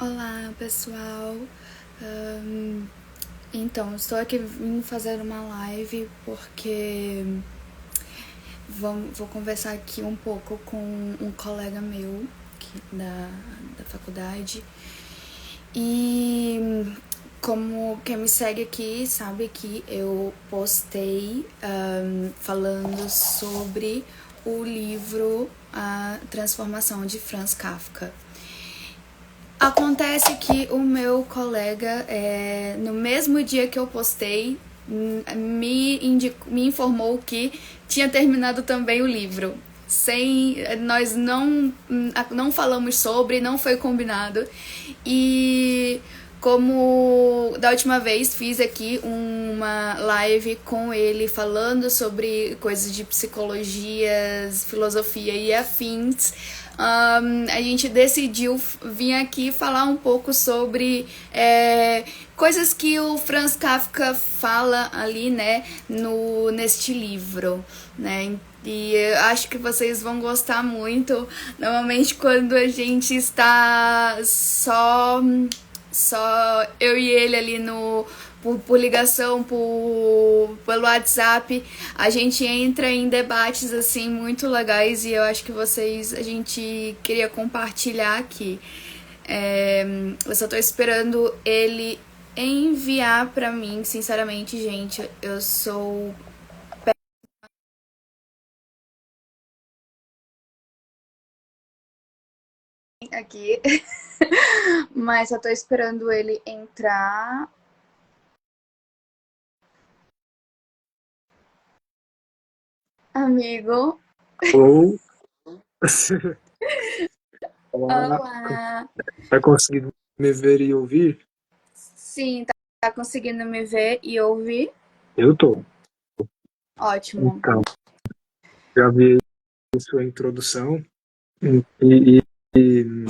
Olá, pessoal. Ahn, então, estou aqui vindo fazer uma live porque vou conversar aqui um pouco com um colega meu da faculdade. E como quem me segue aqui sabe que eu postei falando sobre o livro A Transformação de Franz Kafka. Acontece que o meu colega, no mesmo dia que eu postei, me informou que tinha terminado também o livro. Nós não falamos sobre, não foi combinado. E como da última vez fiz aqui uma live com ele falando sobre coisas de psicologias, filosofia e afins, a gente decidiu vir aqui falar um pouco sobre coisas que o Franz Kafka fala ali, né, neste livro, né? E eu acho que vocês vão gostar muito. Normalmente quando a gente está só eu e ele ali por ligação, pelo WhatsApp, a gente entra em debates assim muito legais e eu acho que a gente queria compartilhar aqui. Eu só tô esperando ele enviar pra mim, sinceramente, gente, eu sou aqui, mas só tô esperando ele entrar. Amigo, Ou Olá, olá. tá conseguindo me ver e ouvir? Sim, tá conseguindo me ver e ouvir? Eu tô. Ótimo. Então, já vi aí sua introdução e, e,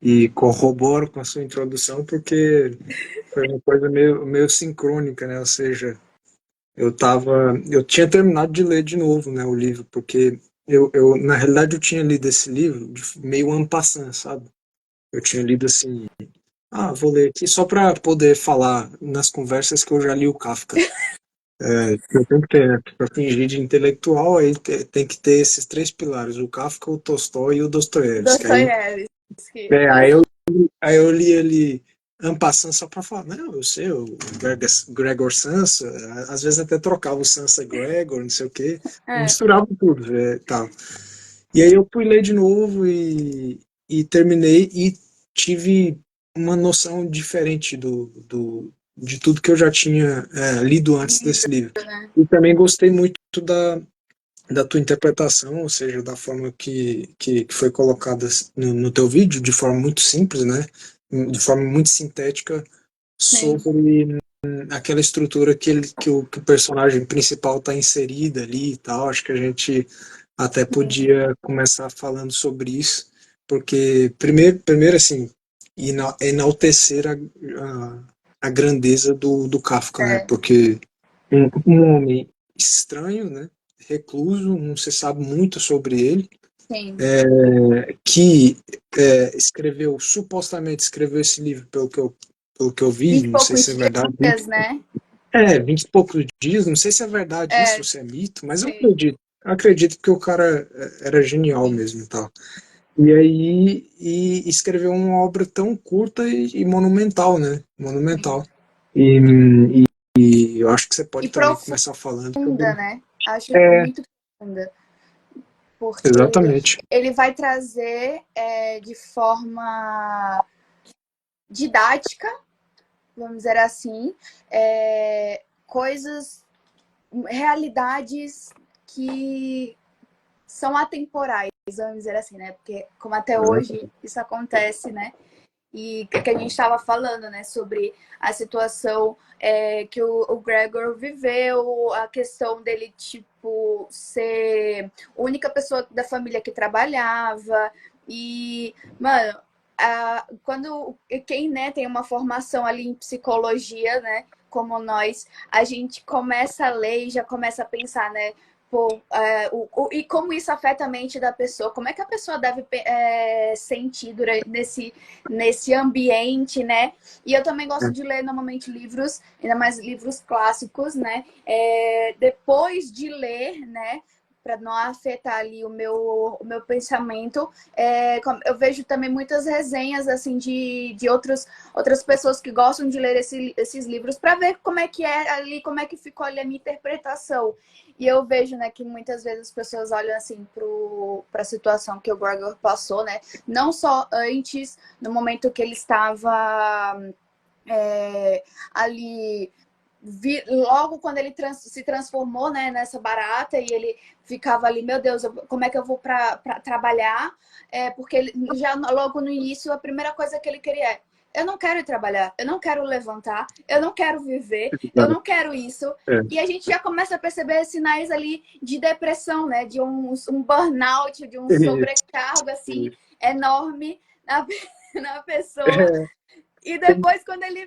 e corroboro com a sua introdução porque foi uma coisa meio sincrônica, né? Ou seja, eu tinha terminado de ler de novo, né, o livro, porque na realidade eu tinha lido esse livro meio en passant, sabe? Eu tinha lido assim, vou ler aqui só para poder falar nas conversas que eu já li o Kafka. Eu tenho que ter, né? Para fingir de intelectual, aí tem que ter esses três pilares, o Kafka, o Tolstói e o Dostoiévski. Dostoiévski. É, aí, eu, aí eu li ele en passant só para falar, não, eu sei, o Gregor Samsa, às vezes até trocava o Samsa Gregor, não sei o quê, É, misturava tudo, tal. E aí eu fui ler de novo e terminei e tive uma noção diferente de tudo que eu já tinha lido antes desse livro. né? E também gostei muito da tua interpretação, ou seja, da forma que foi colocada no teu vídeo, de forma muito simples, né? De forma muito sintética, Sim. sobre aquela estrutura que o personagem principal está inserida ali e tal. Acho que a gente até podia começar falando sobre isso, porque primeiro assim, enaltecer a grandeza do Kafka, né? É, Porque um homem estranho, né? Recluso, não se sabe muito sobre ele, sim. que supostamente escreveu esse livro, pelo que eu vi, Vinte e não sei poucos se é verdade. dias, né? 20 e poucos dias, não sei se é verdade isso, É, ou se é mito, mas eu sim. acredito. Eu acredito que o cara era genial Sim. mesmo e tal. E aí escreveu uma obra tão curta e monumental, né? Monumental. E, e eu acho que você E pode também profunda, começar falando sobre. né? Acho É, muito profunda. Porque exatamente. ele vai trazer de forma didática, vamos dizer assim, coisas, realidades que são atemporais, vamos dizer assim, né? Porque como até hoje Exatamente. isso acontece, né? E que a gente estava falando, né, sobre a situação que o Gregor viveu, a questão dele, tipo, ser a única pessoa da família que trabalhava. E, mano, quando quem, né, tem uma formação ali em psicologia, né, como nós, a gente começa a ler e já começa a pensar, né? tipo, e como isso afeta a mente da pessoa, como é que a pessoa deve sentir nesse ambiente, né? E eu também gosto de ler normalmente livros, ainda mais livros clássicos, né? Depois de ler, né? Para não afetar ali o meu pensamento. Eu vejo também muitas resenhas assim de outras pessoas que gostam de ler esses livros para ver como é que é ali, como é que ficou ali a minha interpretação. E eu vejo, né, que muitas vezes as pessoas olham assim para a situação que o Gregor passou, né? Não só antes, no momento que ele estava ali logo quando ele se transformou, né, nessa barata e ele ficava ali, meu Deus, como é que eu vou para trabalhar? Porque ele, já logo no início, a primeira coisa que ele queria eu não quero ir trabalhar, eu não quero levantar, eu não quero viver, eu não quero isso. É. E a gente já começa a perceber sinais ali de depressão, né? De um burnout, de um sobrecargo, assim, enorme na pessoa. E depois, quando ele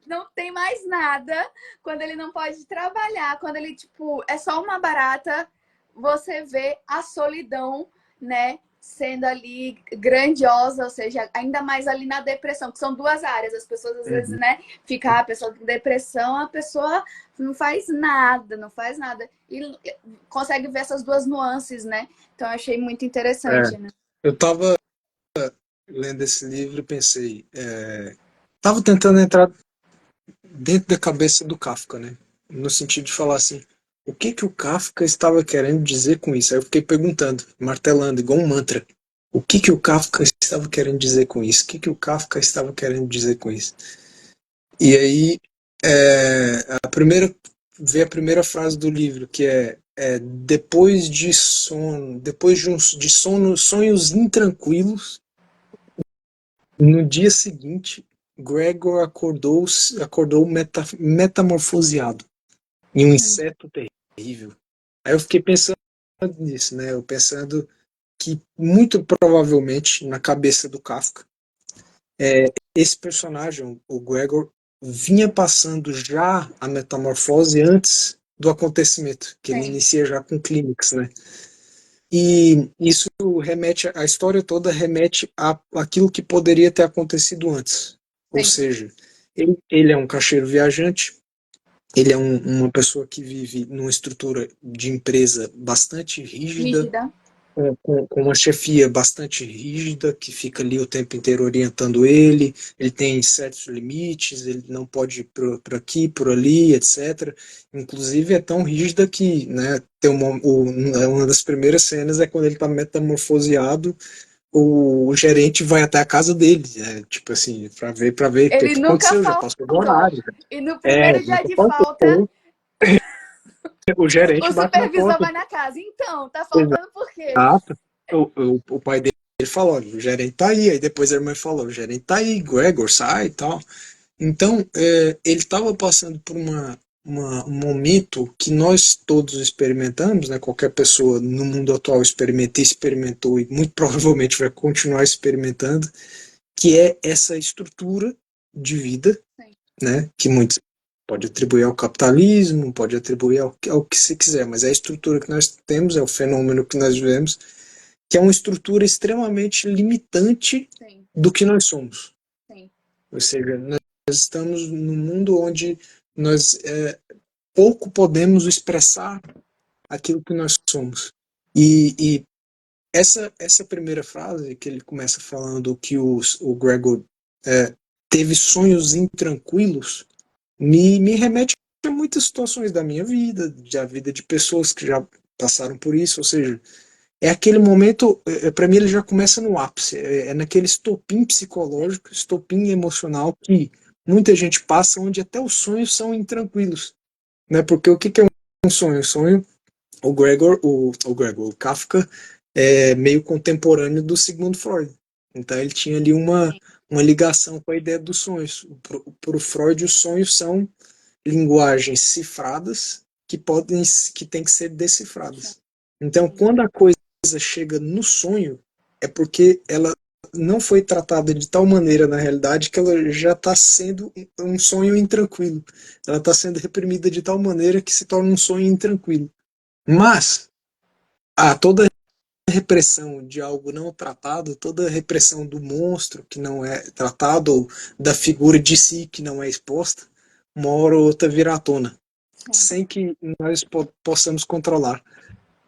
não tem mais nada, quando ele não pode trabalhar, quando ele, tipo, é só uma barata, você vê a solidão, né? Sendo ali grandiosa, ou seja, ainda mais ali na depressão, que são duas áreas. As pessoas, às vezes, né, ficam a pessoa com depressão, a pessoa não faz nada, não faz nada. E consegue ver essas duas nuances, né? Então, eu achei muito interessante, né? Eu estava lendo esse livro e pensei, estava tentando entrar dentro da cabeça do Kafka, né? No sentido de falar assim, o que que o Kafka estava querendo dizer com isso? Aí eu fiquei perguntando, martelando, igual um mantra. O que que o Kafka estava querendo dizer com isso? O que que o Kafka estava querendo dizer com isso? E aí, veio a primeira frase do livro, que depois de sono, de sonhos intranquilos, no dia seguinte, Gregor acordou metamorfoseado em um inseto terrível. Aí eu fiquei pensando nisso, né? Eu pensando que muito provavelmente na cabeça do Kafka, esse personagem, o Gregor, vinha passando já a metamorfose antes do acontecimento, que ele inicia já com o clímax, né? E isso a história toda remete àquilo que poderia ter acontecido antes. Ou seja, ele é um caixeiro viajante, ele é uma pessoa que vive numa estrutura de empresa bastante rígida. Com uma chefia bastante rígida, que fica ali o tempo inteiro orientando ele tem certos limites, ele não pode ir por aqui, por ali, etc. Inclusive é tão rígida que, né, tem uma das primeiras cenas é quando ele está metamorfoseado, o gerente vai até a casa dele, tipo assim, para ver o que Ele nunca aconteceu, já passou do faltou. horário. E no primeiro dia de falta, O gerente o bate na supervisor porta. vai na casa. Então, tá faltando por quê? Exato. O pai dele falou, olha, o gerente tá aí depois a irmã falou, o gerente tá aí, Gregor, sai e tal. Então, ele estava passando por um momento que nós todos experimentamos, né? Qualquer pessoa no mundo atual experimentou e muito provavelmente vai continuar experimentando, que é essa estrutura de vida, né? Que muitos pode atribuir ao capitalismo, pode atribuir ao que se quiser, mas é a estrutura que nós temos, é o fenômeno que nós vivemos, que é uma estrutura extremamente limitante do que nós somos. Ou seja, nós estamos num mundo onde nós pouco podemos expressar aquilo que nós somos. E essa primeira frase, que ele começa falando que o Gregor teve sonhos intranquilos, me remete a muitas situações da minha vida, da vida de pessoas que já passaram por isso, ou seja, é aquele momento, para mim ele já começa no ápice, naquele estopim psicológico, estopim emocional que muita gente passa, onde até os sonhos são intranquilos, né? Porque o que é um sonho? O sonho, o Kafka é meio contemporâneo do Sigmund Freud, então ele tinha ali uma ligação com a ideia dos sonhos. Para o Freud, os sonhos são linguagens cifradas que têm que ser decifradas. Então, quando a coisa chega no sonho, é porque ela não foi tratada de tal maneira na realidade que ela já está sendo um sonho intranquilo. Ela está sendo reprimida de tal maneira que se torna um sonho intranquilo. Mas toda repressão de algo não tratado, toda repressão do monstro que não é tratado, ou da figura de si que não é exposta, uma hora ou outra virá à tona, sem que nós possamos controlar.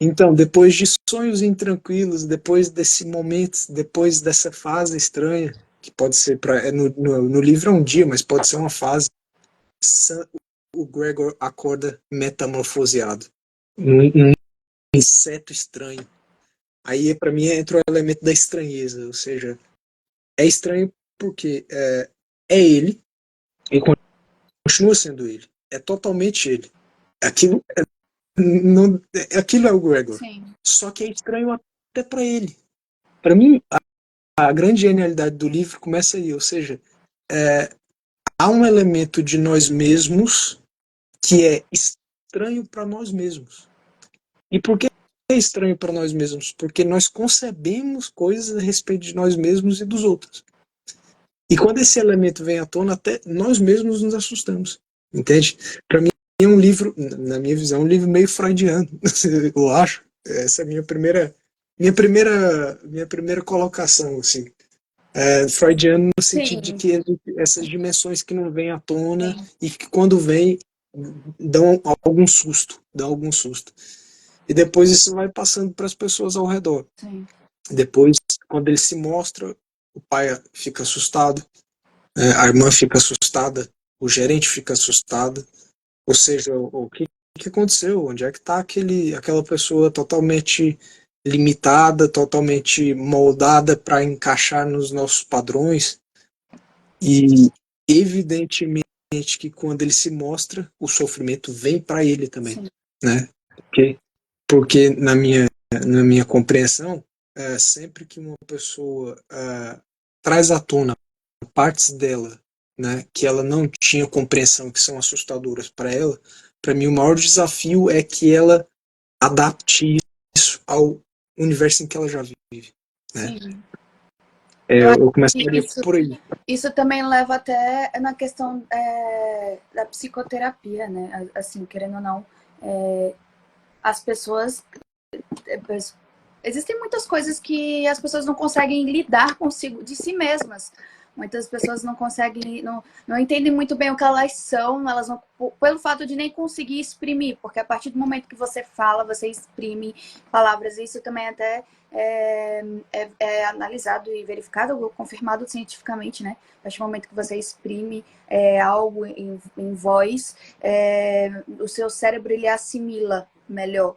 Então, depois de sonhos intranquilos, depois desse momento, depois dessa fase estranha, que pode ser, no livro é um dia, mas pode ser uma fase, o Gregor acorda metamorfoseado. Um inseto estranho. Aí, para mim, entra o elemento da estranheza, ou seja, é estranho porque é ele, e continua sendo ele. É totalmente ele. Aquilo, não, aquilo é o Gregor. Sim. Só que é estranho até para ele. Para mim, a grande genialidade do livro começa aí, ou seja, há um elemento de nós mesmos que é estranho para nós mesmos. E por que é estranho para nós mesmos? Porque nós concebemos coisas a respeito de nós mesmos e dos outros. E quando esse elemento vem à tona, até nós mesmos nos assustamos. Entende? Para mim é um livro, na minha visão, um livro meio freudiano, eu acho. Essa é a minha primeira colocação, assim. Freudiano no sentido de Sim, que essas dimensões que não vêm à tona sim, e que quando vêm dão algum susto. E depois isso vai passando para as pessoas ao redor. sim. Depois, quando ele se mostra, o pai fica assustado, a irmã fica assustada, o gerente fica assustado. Ou seja, o que aconteceu? Onde é que está aquela pessoa totalmente limitada, totalmente moldada para encaixar nos nossos padrões? E evidentemente que quando ele se mostra, o sofrimento vem para ele também, Sim. né? Porque na minha compreensão, sempre que uma pessoa traz à tona partes dela, né, que ela não tinha compreensão, que são assustadoras para mim o maior desafio é que ela adapte isso ao universo em que ela já vive, né? Sim. Eu acho Eu que começaria por aí. isso também leva até na questão da psicoterapia, né? Assim, querendo ou não, as pessoas. Existem muitas coisas que as pessoas não conseguem lidar consigo de si mesmas. Muitas pessoas não conseguem, não entendem muito bem o que elas são, elas não, pelo fato de nem conseguir exprimir, porque a partir do momento que você fala, você exprime palavras, isso também até é analisado e verificado, confirmado cientificamente, né? A partir do momento que você exprime algo em voz, o seu cérebro ele assimila melhor.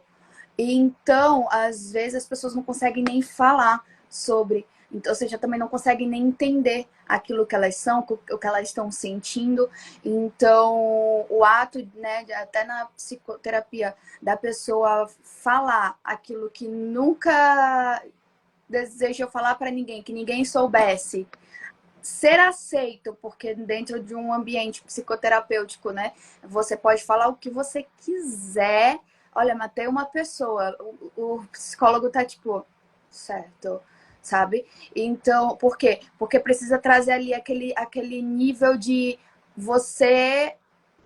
Então, às vezes as pessoas não conseguem nem falar sobre, então, ou seja, também não conseguem nem entender aquilo que elas são, o que elas estão sentindo. Então, o ato, né, até na psicoterapia, da pessoa falar aquilo que nunca desejou falar para ninguém, que ninguém soubesse, ser aceito, porque dentro de um ambiente psicoterapêutico, né, você pode falar o que você quiser. Olha, matei uma pessoa, o psicólogo tá tipo, certo, sabe? Então, por quê? Porque precisa trazer ali aquele nível de você,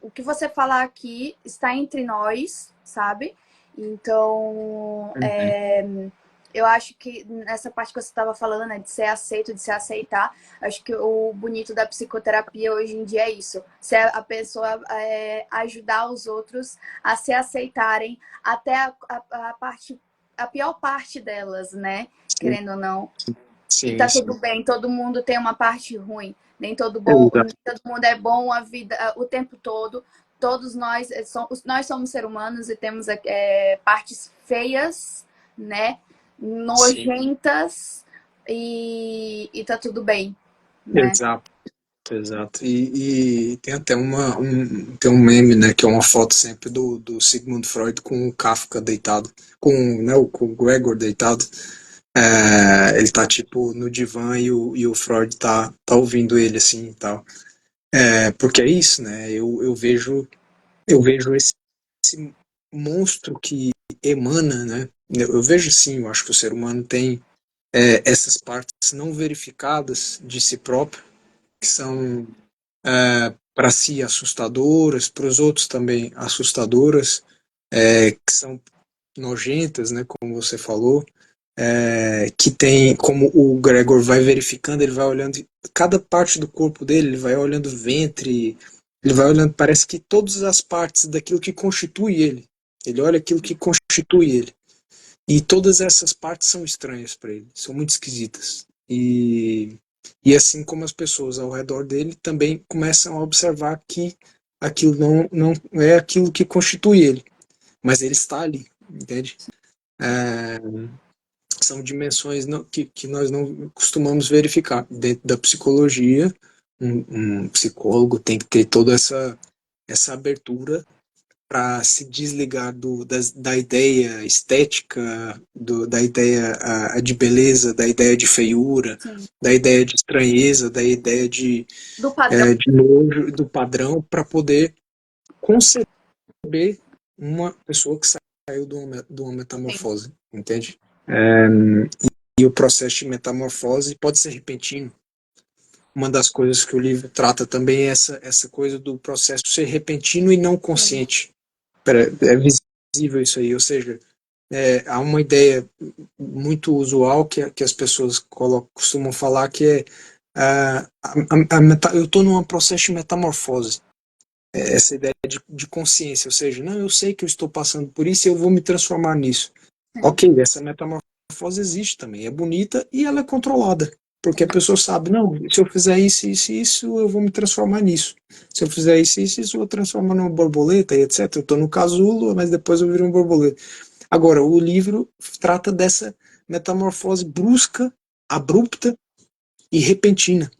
o que você falar aqui está entre nós, sabe? Então, Uhum. eu acho que nessa parte que você estava falando, né, de ser aceito, de se aceitar, acho que o bonito da psicoterapia hoje em dia é isso. Se a pessoa ajudar os outros a se aceitarem até a pior parte delas, né? Sim, Querendo ou não. E sim, tá tudo sim. bem, todo mundo tem uma parte ruim. Exato. Todo mundo é bom a vida o tempo todo. Todos nós somos seres humanos e temos partes feias, né? Sim, Nojentas e tá tudo bem, né? exato. Exato. Tem até tem um meme, né, que é uma foto sempre do Sigmund Freud com o Kafka deitado, com o Gregor deitado. Ele tá tipo no divã e o Freud tá ouvindo ele assim e tal. Porque é isso, né? Eu vejo esse monstro que emana, né? Eu vejo sim, eu acho que o ser humano tem essas partes não verificadas de si próprio, que são para si assustadoras, para os outros também assustadoras, que são nojentas, né, como você falou, que tem, como o Gregor vai verificando, ele vai olhando cada parte do corpo dele, ele vai olhando o ventre, ele vai olhando, parece que todas as partes daquilo que constitui ele. Ele olha aquilo que constitui ele. E todas essas partes são estranhas para ele, são muito esquisitas. E assim como as pessoas ao redor dele também começam a observar que aquilo não é aquilo que constitui ele, mas ele está ali, entende? É, são dimensões que nós não costumamos verificar. Dentro da psicologia, um psicólogo tem que ter toda essa abertura para se desligar da ideia estética, da ideia de beleza, da ideia de feiura, Sim. da ideia de estranheza, da ideia Do padrão. de nojo, do padrão, para poder conceber uma pessoa que saiu de uma metamorfose, entende? E o processo de metamorfose pode ser repentino. Uma das coisas que o livro trata também é essa coisa do processo ser repentino e não consciente. É visível isso aí, ou seja, há uma ideia muito usual que as pessoas costumam falar que é eu estou num processo de metamorfose. Essa ideia de consciência, ou seja, não, eu sei que eu estou passando por isso e eu vou me transformar nisso. Ok, essa metamorfose existe também, é bonita e ela é controlada, porque a pessoa sabe, não, se eu fizer isso, isso, isso, eu vou me transformar nisso. Se eu fizer isso, isso, isso, eu vou transformar numa borboleta e etc. Eu estou no casulo, mas depois eu viro uma borboleta. Agora, o livro trata dessa metamorfose brusca, abrupta e repentina,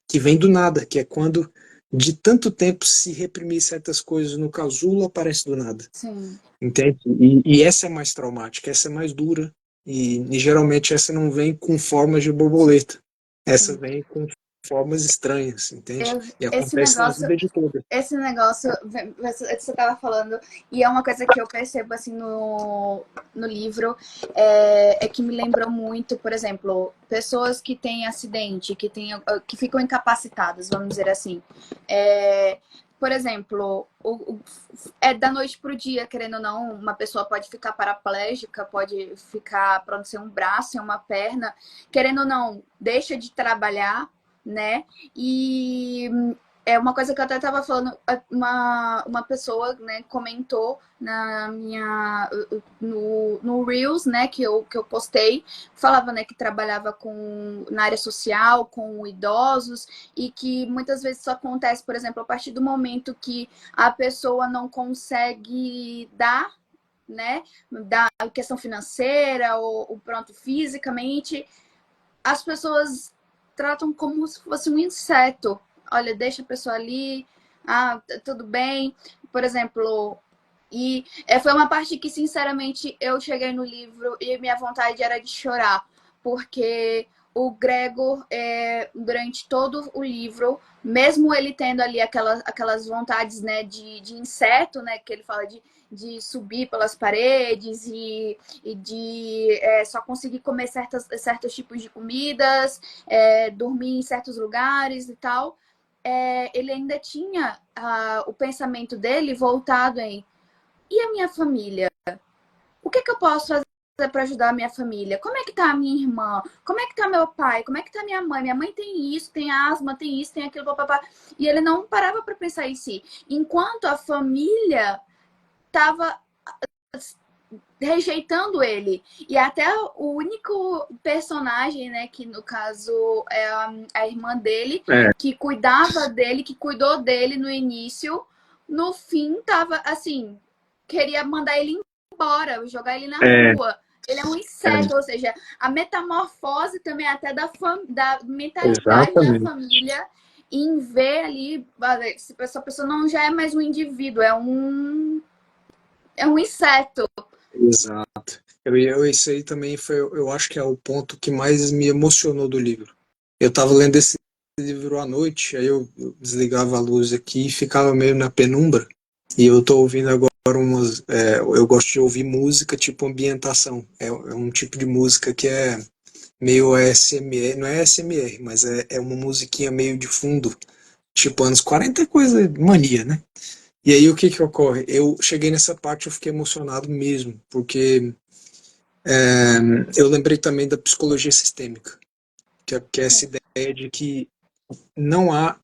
que vem do nada, que é quando de tanto tempo se reprimir certas coisas no casulo, aparece do nada. Sim. Entende? E essa é mais traumática, essa é mais dura. E geralmente essa não vem com formas de borboleta. Essa vem com formas estranhas, entende? E Esse acontece na negócio, vida de todas. você estava falando, e é uma coisa que eu percebo assim no livro, é que me lembrou muito, por exemplo, pessoas que têm acidente, que ficam incapacitadas, vamos dizer assim. Por exemplo, é da noite pro dia, querendo ou não, uma pessoa pode ficar paraplégica, pode ficar, pronto, sem um braço, sem uma perna, querendo ou não, deixa de trabalhar, né? E é uma coisa que eu até estava falando, uma pessoa, né, comentou no Reels, né, que eu postei, falava, né, que trabalhava na área social, com idosos, e que muitas vezes isso acontece, por exemplo, a partir do momento que a pessoa não consegue dar, né, da questão financeira ou pronto, fisicamente, as pessoas tratam como se fosse um inseto. Olha, deixa a pessoa ali, tudo bem. Por exemplo, foi uma parte que, sinceramente, eu cheguei no livro e minha vontade era de chorar, porque o Gregor, durante todo o livro, mesmo ele tendo ali aquelas vontades, né, de inseto, né, que ele fala de subir pelas paredes e de só conseguir comer certos tipos de comidas, dormir em certos lugares e tal, ele ainda tinha o pensamento dele voltado em: e a minha família? O que eu posso fazer para ajudar a minha família? Como é que tá a minha irmã? Como é que tá meu pai? Como é que tá minha mãe? Minha mãe tem isso, tem asma, tem isso, tem aquilo, papapá. E ele não parava para pensar em si. Enquanto a família tava rejeitando ele. E até o único personagem, né, que no caso é a irmã dele, que cuidava dele, que cuidou dele no início, no fim tava assim, queria mandar ele embora, jogar ele na rua. Ele é um inseto, ou seja, a metamorfose também até da mentalidade Exatamente. da família em ver ali, essa pessoa não já é mais um indivíduo, é um inseto. Exato. Isso aí também foi, eu acho que é o ponto que mais me emocionou do livro. Eu estava lendo esse livro à noite, aí eu desligava a luz aqui e ficava meio na penumbra. E eu estou ouvindo agora eu gosto de ouvir música tipo ambientação. É um tipo de música que é meio ASMR, não é ASMR, mas é uma musiquinha meio de fundo, tipo anos 40 é coisa mania, né? E aí o que que ocorre? Eu cheguei nessa parte, eu fiquei emocionado mesmo, porque eu lembrei também da psicologia sistêmica, que é essa ideia de que não há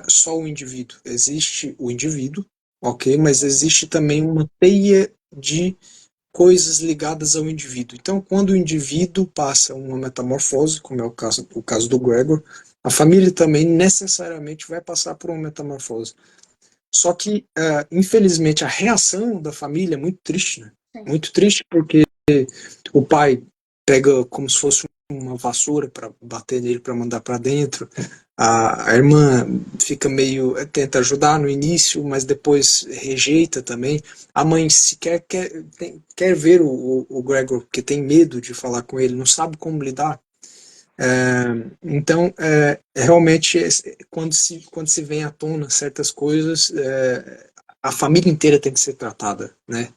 só o indivíduo. Existe o indivíduo, ok, mas existe também uma teia de coisas ligadas ao indivíduo. Então, quando o indivíduo passa uma metamorfose, como é o caso do Gregor, a família também necessariamente vai passar por uma metamorfose. Só que, infelizmente, a reação da família é muito triste, né? Sim. Muito triste porque o pai pega como se fosse uma vassoura para bater nele, para mandar para dentro. A irmã fica meio, tenta ajudar no início, mas depois rejeita também. A mãe sequer quer ver o Gregor, porque tem medo de falar com ele, não sabe como lidar. Então, realmente, quando se vem à tona certas coisas, a família inteira tem que ser tratada, né?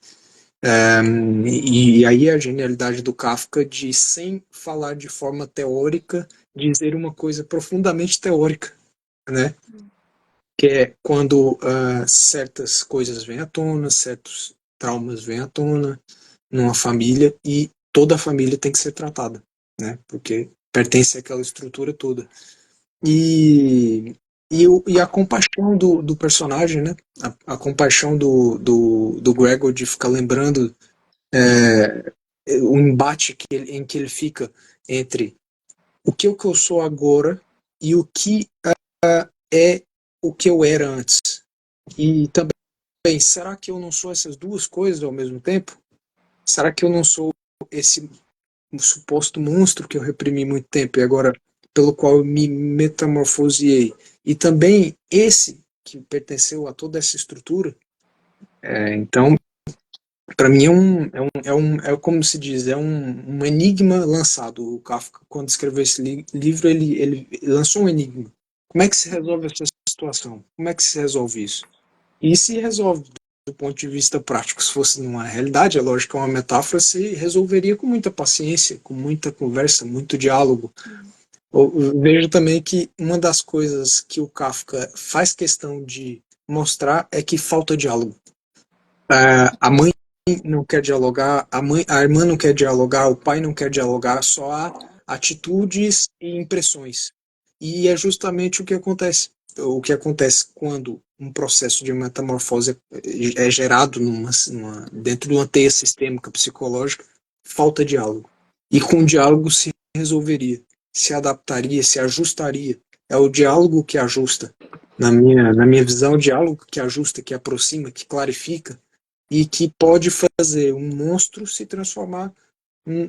E aí a genialidade do Kafka de, sem falar de forma teórica, dizer uma coisa profundamente teórica, né? Que é quando certas coisas vêm à tona, certos traumas vêm à tona numa família e toda a família tem que ser tratada, né? Porque pertence àquela estrutura toda. E a compaixão do personagem, né? A compaixão do Gregor de ficar lembrando o embate em que ele fica entre o que eu sou agora e o que é o que eu era antes. E também, será que eu não sou essas duas coisas ao mesmo tempo? Será que eu não sou esse suposto monstro que eu reprimi muito tempo e agora pelo qual eu me metamorfoseei? E também esse que pertenceu a toda essa estrutura? Então, para mim é como se diz, um enigma lançado. O Kafka, quando escreveu esse livro, ele lançou um enigma. Como é que se resolve essa situação? Como é que se resolve isso? E se resolve do ponto de vista prático. Se fosse numa realidade, é lógico que é uma metáfora, se resolveria com muita paciência, com muita conversa, muito diálogo. Eu vejo também que uma das coisas que o Kafka faz questão de mostrar é que falta diálogo. A mãe não quer dialogar, a irmã não quer dialogar, o pai não quer dialogar, só há atitudes e impressões. E é justamente o que acontece. O que acontece quando um processo de metamorfose é gerado dentro de uma teia sistêmica psicológica, falta diálogo. E com diálogo se resolveria, se adaptaria, se ajustaria. É o diálogo que ajusta. Na minha visão, o diálogo que ajusta, que aproxima, que clarifica, e que pode fazer um monstro se transformar,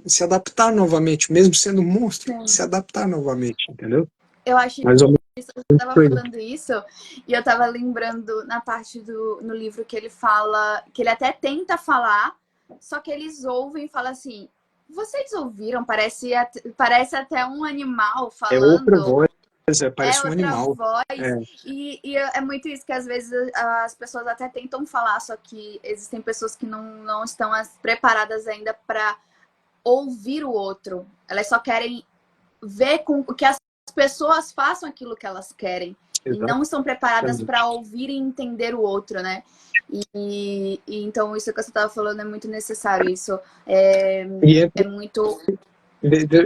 se adaptar novamente, mesmo sendo um monstro, Sim. se adaptar novamente, entendeu? Eu acho Mais ou que você estava falando isso e eu estava lembrando na parte no livro que ele fala, que ele até tenta falar, só que eles ouvem e falam assim, vocês ouviram? Parece até um animal é outra falando. voz, É parece um outra animal. voz. E é muito isso que às vezes as pessoas até tentam falar, só que existem pessoas que não estão preparadas ainda para ouvir o outro. Elas só querem ver com que as pessoas façam aquilo que elas querem. E não estão preparadas para ouvir e entender o outro, né? E então isso que você estava falando é muito necessário. Isso é muito...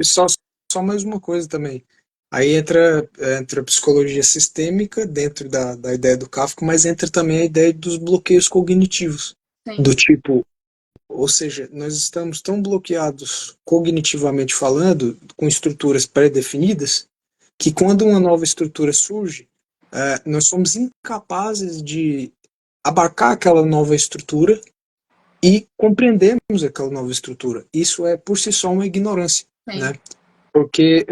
Só mais uma coisa também. Aí entra a psicologia sistêmica dentro da ideia do Kafka, mas entra também a ideia dos bloqueios cognitivos. Sim. Do tipo, ou seja, nós estamos tão bloqueados cognitivamente falando, com estruturas pré-definidas, que quando uma nova estrutura surge, nós somos incapazes de abarcar aquela nova estrutura e compreendermos aquela nova estrutura. Isso é, por si só, uma ignorância, Sim. né? Porque,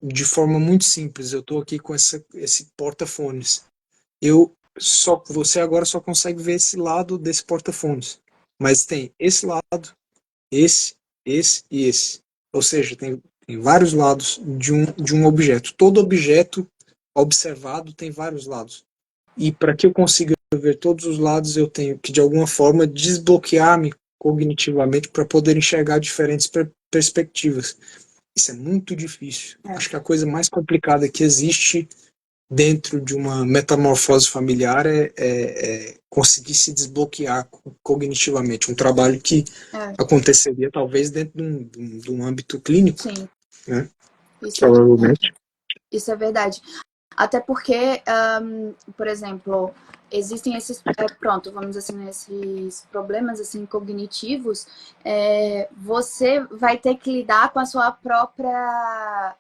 de forma muito simples, eu estou aqui com esse porta-fones. Você agora só consegue ver esse lado desse porta-fones. Mas tem esse lado, esse e esse. Ou seja, tem vários lados de um objeto. Todo objeto observado tem vários lados. E para que eu consiga ver todos os lados, eu tenho que, de alguma forma, desbloquear-me cognitivamente para poder enxergar diferentes perspectivas. Isso é muito difícil. Acho que a coisa mais complicada que existe dentro de uma metamorfose familiar é conseguir se desbloquear cognitivamente. Um trabalho que aconteceria talvez dentro de um âmbito clínico. Sim. Né? Isso Provavelmente. Isso é verdade. Até porque, por exemplo, existem esses, pronto, vamos dizer assim, esses problemas assim cognitivos, você vai ter que lidar com a sua própria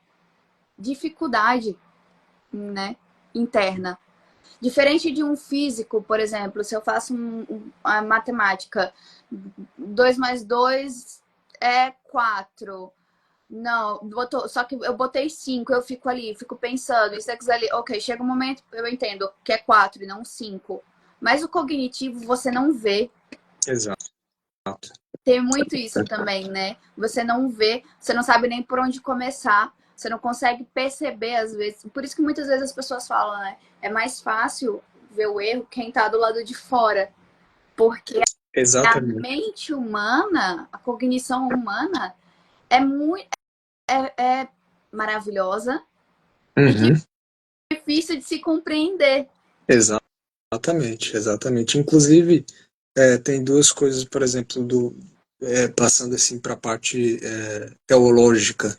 dificuldade, né, interna. Diferente de um físico, por exemplo, se eu faço a matemática, 2 mais 2 é 4. Não, só que eu botei 5, eu fico ali, fico pensando, isso aqui ali, ok, chega um momento, eu entendo que é 4 e não 5. Mas o cognitivo você não vê. Exato. Tem muito isso também, né? Você não vê, você não sabe nem por onde começar, você não consegue perceber às vezes. Por isso que muitas vezes as pessoas falam, né? É mais fácil ver o erro quem tá do lado de fora. Porque Exatamente. a mente humana, a cognição humana é muito maravilhosa e que é difícil de se compreender. Exatamente. Inclusive, tem duas coisas, por exemplo, passando assim para a parte teológica.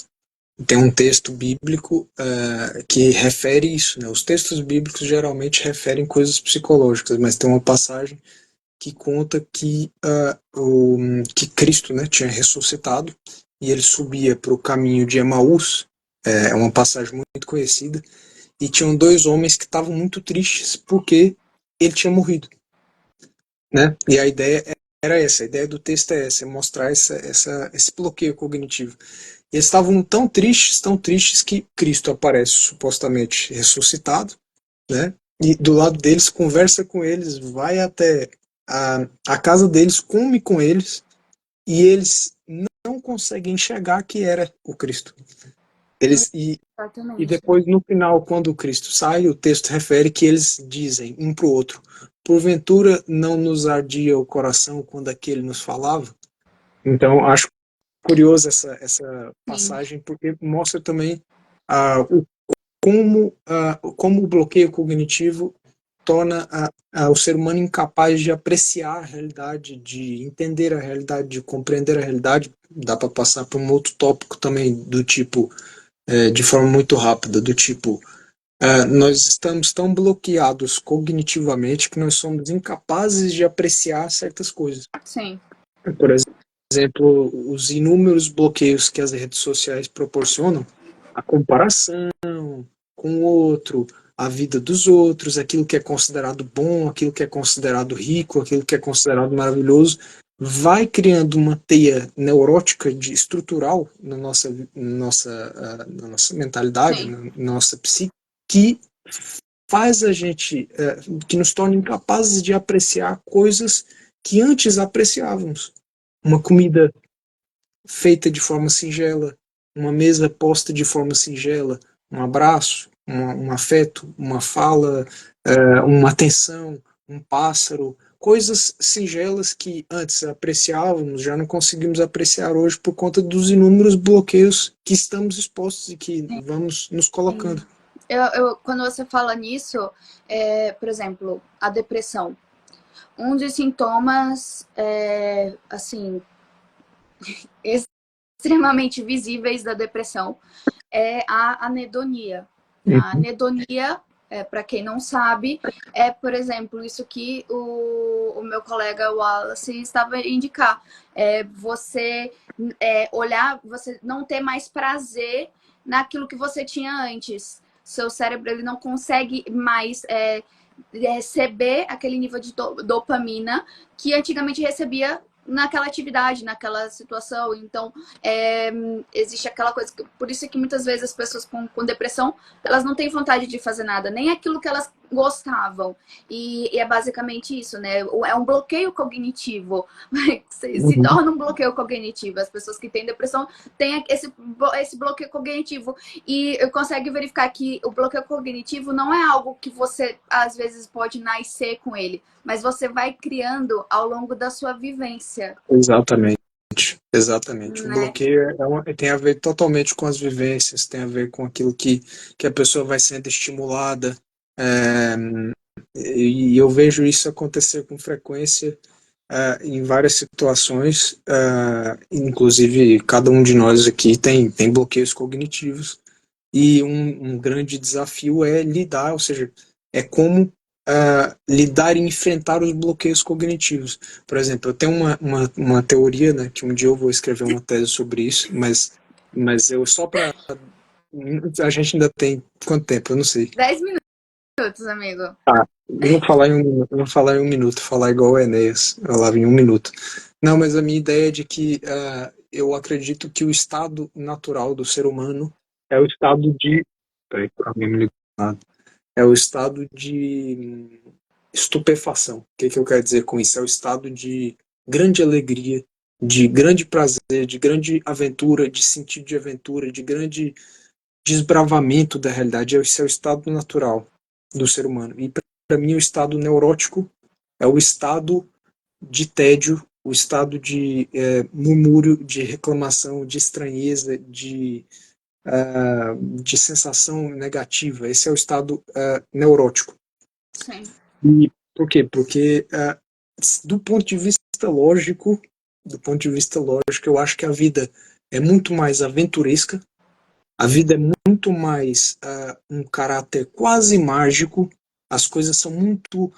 Tem um texto bíblico que refere isso, né? Os textos bíblicos geralmente referem coisas psicológicas, mas tem uma passagem que conta que Cristo, né, tinha ressuscitado e ele subia para o caminho de Emaús, é uma passagem muito conhecida, e tinham dois homens que estavam muito tristes porque ele tinha morrido, né? E a ideia era essa, a ideia do texto é essa, é mostrar esse bloqueio cognitivo. E eles estavam tão tristes que Cristo aparece supostamente ressuscitado, né? E do lado deles conversa com eles, vai até a casa deles, come com eles, e eles não conseguem enxergar que era o Cristo. E depois, no final, quando o Cristo sai, o texto refere que eles dizem um para o outro: porventura não nos ardia o coração quando aquele nos falava? Então, acho curioso essa passagem, porque mostra também como o bloqueio cognitivo torna o ser humano incapaz de apreciar a realidade, de entender a realidade, de compreender a realidade. Dá para passar para um outro tópico também, do tipo, de forma muito rápida, do tipo, nós estamos tão bloqueados cognitivamente que nós somos incapazes de apreciar certas coisas. Sim. Por exemplo, os inúmeros bloqueios que as redes sociais proporcionam, a comparação com o outro, a vida dos outros, aquilo que é considerado bom, aquilo que é considerado rico, aquilo que é considerado maravilhoso, vai criando uma teia neurótica estrutural na nossa mentalidade, na nossa psique, que faz a gente, que nos torna incapazes de apreciar coisas que antes apreciávamos. Uma comida feita de forma singela, uma mesa posta de forma singela, um abraço, um afeto, uma fala, uma atenção, um pássaro, coisas singelas que antes apreciávamos, já não conseguimos apreciar hoje por conta dos inúmeros bloqueios que estamos expostos e que vamos nos colocando. Quando você fala nisso, por exemplo, a depressão. Um dos sintomas, assim, extremamente visíveis da depressão é a anedonia. A anedonia, para quem não sabe, por exemplo, isso que o meu colega Wallace estava a indicar. Você olhar, você não ter mais prazer naquilo que você tinha antes. Seu cérebro ele não consegue mais receber aquele nível de dopamina que antigamente recebia naquela atividade, naquela situação. Então, existe aquela coisa que, por isso é que muitas vezes as pessoas com depressão, elas não têm vontade de fazer nada, nem aquilo que elas gostavam. E é basicamente isso, né? É um bloqueio cognitivo. Se torna um bloqueio cognitivo. As pessoas que têm depressão têm esse bloqueio cognitivo. E consegue verificar que o bloqueio cognitivo não é algo que você, às vezes, pode nascer com ele, mas você vai criando ao longo da sua vivência. Exatamente. Exatamente. O né? bloqueio tem a ver totalmente com as vivências, tem a ver com aquilo que a pessoa vai sendo estimulada. é, e eu vejo isso acontecer com frequência em várias situações, inclusive cada um de nós aqui tem bloqueios cognitivos, e um grande desafio é lidar, ou seja, é como lidar e enfrentar os bloqueios cognitivos. Por exemplo, eu tenho uma teoria, né, que um dia eu vou escrever uma tese sobre isso, mas eu só para. A gente ainda tem quanto tempo? Eu não sei. 10 minutos, amigo. Ah, eu vou falar eu vou falar em um minuto, falar igual o Enéas, eu falava em um minuto. Não, mas a minha ideia é de que eu acredito que o estado natural do ser humano é o estado de. Peraí, alguém me ligou. É o estado de estupefação. O que que eu quero dizer com isso? É o estado de grande alegria, de grande prazer, de grande aventura, de sentido de aventura, de grande desbravamento da realidade. Esse é o estado natural do ser humano. E para mim, o estado neurótico é o estado de tédio, o estado de murmúrio, de reclamação, de estranheza, de sensação negativa. Esse é o estado neurótico. Sim. E por quê? Porque do ponto de vista lógico, do ponto de vista lógico, eu acho que a vida é muito mais aventuresca, a vida é muito mais um caráter quase mágico, as coisas são muito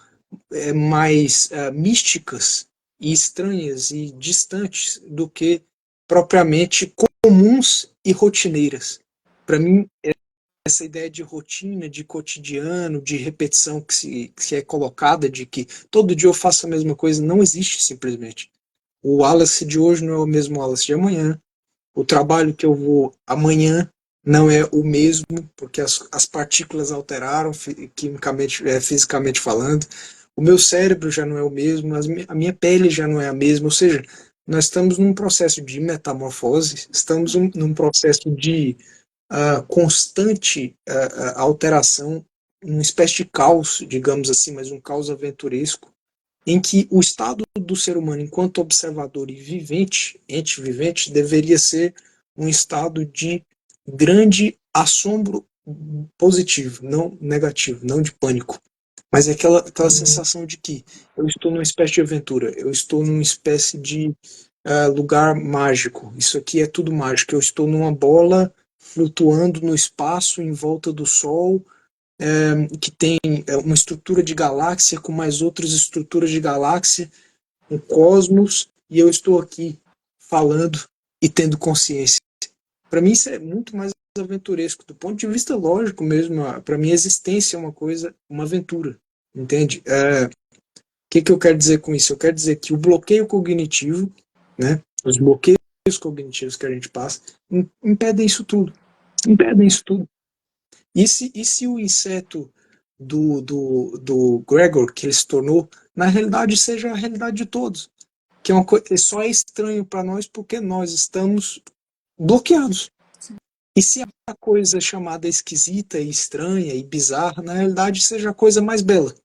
mais místicas e estranhas e distantes do que propriamente comuns e rotineiras. Para mim, essa ideia de rotina, de cotidiano, de repetição que é colocada, de que todo dia eu faço a mesma coisa, não existe simplesmente. O Wallace de hoje não é o mesmo Wallace de amanhã. O trabalho que eu vou amanhã não é o mesmo, porque as partículas alteraram, quimicamente, fisicamente falando. O meu cérebro já não é o mesmo, a minha pele já não é a mesma. Ou seja, nós estamos num processo de metamorfose, estamos num processo de constante alteração, uma espécie de caos, digamos assim, mas um caos aventuresco, em que o estado do ser humano enquanto observador e vivente, ente vivente, deveria ser um estado de grande assombro positivo, não negativo, não de pânico. Mas é aquela sensação de que eu estou numa espécie de aventura, eu estou numa espécie de lugar mágico. Isso aqui é tudo mágico. Eu estou numa bola flutuando no espaço em volta do Sol, que tem uma estrutura de galáxia com mais outras estruturas de galáxia, um cosmos, e eu estou aqui falando e tendo consciência. Para mim isso é muito mais aventuresco do ponto de vista lógico mesmo. Para mim a existência é uma coisa, uma aventura, entende? Que eu quero dizer com isso? Eu quero dizer que o bloqueio cognitivo, né, os bloqueios cognitivos que a gente passa, impedem isso tudo. Impedem isso tudo. E se o inseto do Gregor, que ele se tornou, na realidade seja a realidade de todos? Que é uma coisa, só é estranho para nós porque nós estamos bloqueados. E se a coisa chamada esquisita e estranha e bizarra, na realidade seja a coisa mais bela?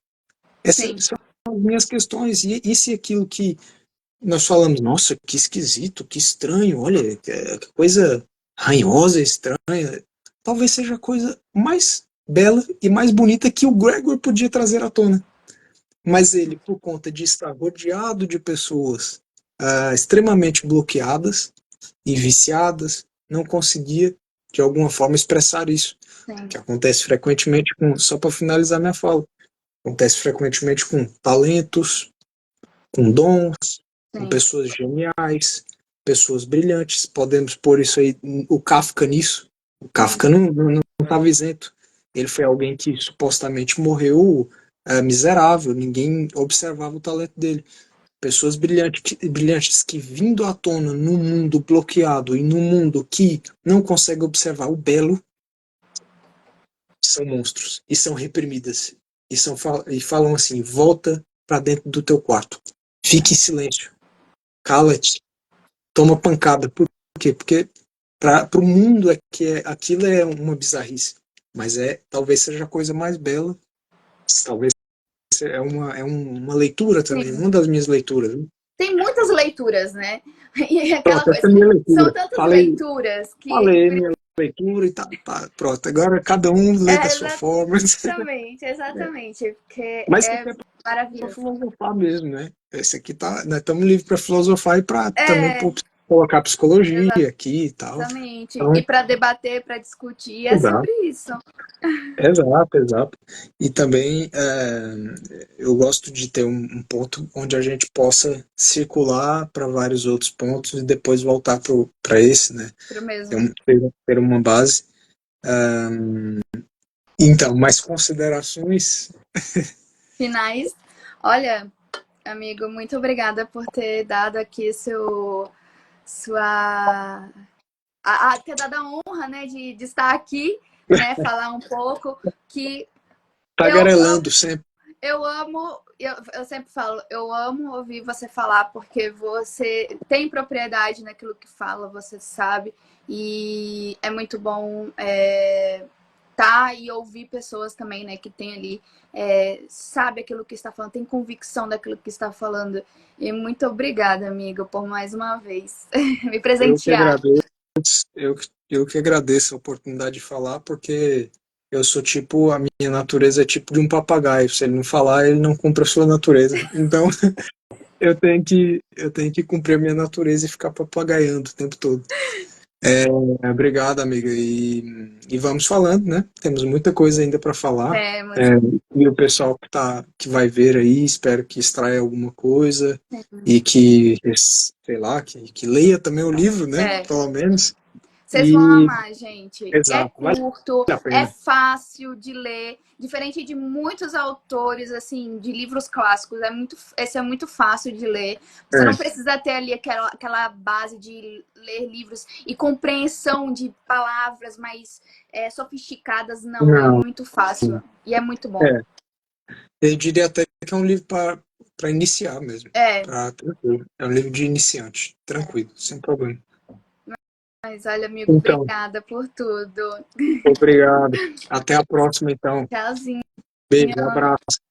Essas Sim. são as minhas questões. E se aquilo que nós falamos, nossa, que esquisito, que estranho, olha, que coisa ranhosa, estranha, talvez seja a coisa mais bela e mais bonita que o Gregor podia trazer à tona. Mas ele, por conta de estar rodeado de pessoas extremamente bloqueadas e viciadas, não conseguia, de alguma forma, expressar isso. Sim. Que acontece frequentemente com, só para finalizar minha fala, acontece frequentemente com talentos, com dons, com Sim. pessoas geniais, pessoas brilhantes. Podemos pôr isso aí, o Kafka nisso. O Kafka não estava isento. Ele foi alguém que supostamente morreu miserável, ninguém observava o talento dele. Pessoas brilhantes que, vindo à tona num mundo bloqueado e num mundo que não consegue observar o belo, são monstros e são reprimidas. E falam assim: volta para dentro do teu quarto. Fique em silêncio. Cala-te. Toma pancada. Por quê? Porque para o mundo aquilo é uma bizarrice. Mas talvez seja a coisa mais bela. Talvez uma leitura também, Sim. uma das minhas leituras. Né? tem muitas leituras, né? E aquela Pronto, essa coisa, é a minha são leitura. tantas Falei, leituras que... falei minha leitura e tá, pronto. Agora cada um lê da É, sua forma. exatamente, exatamente, porque Mas isso aqui é é para maravilhoso. filosofar mesmo, né? Esse aqui tá, nós estamos livres para filosofar e para também É, colocar psicologia aqui e tal. exatamente. Então, E para debater, para discutir, é exato, sobre isso. exato, exato. E também eu gosto de ter um ponto onde a gente possa circular para vários outros pontos e depois voltar para esse, né? Pro mesmo. Ter uma base. Então, mais considerações? Finais. Olha, amigo, muito obrigada por ter dado aqui sua ter dado a honra, né, de estar aqui, né, falar um pouco que eu Tagarelando sempre. eu sempre falo, eu amo ouvir você falar porque você tem propriedade naquilo que fala, você sabe, e é muito bom tá e ouvir pessoas também, né, que tem ali, sabe aquilo que está falando, tem convicção daquilo que está falando. E muito obrigada, amigo, por mais uma vez me Eu que presentear. agradeço. Eu que agradeço a oportunidade de falar, porque eu sou tipo, a minha natureza é tipo de um papagaio. Se ele não falar, ele não cumpre a sua natureza. Então, eu tenho que cumprir a minha natureza e ficar papagaiando o tempo todo. Obrigado, amiga. E vamos falando, né? Temos muita coisa ainda para falar. Temos. É, e o pessoal que vai ver aí, espero que extraia alguma coisa e que, sei lá, que leia também o livro, né? É, Pelo menos. vocês vão E, amar, gente. É exato, vale curto, a é pena. fácil de ler, diferente de muitos autores, assim, de livros clássicos. Esse é muito fácil de ler. Você não É, precisa ter ali aquela base de ler livros e compreensão de palavras mais sofisticadas. Não, é não, muito fácil e é muito bom. é. Eu diria até que é um livro para iniciar mesmo. É, Tranquilo. É um livro de iniciante, tranquilo, sem problema. mas olha, amigo, Então, obrigada por tudo. obrigado. Até a próxima, então. Tchauzinho. Beijo, abraço.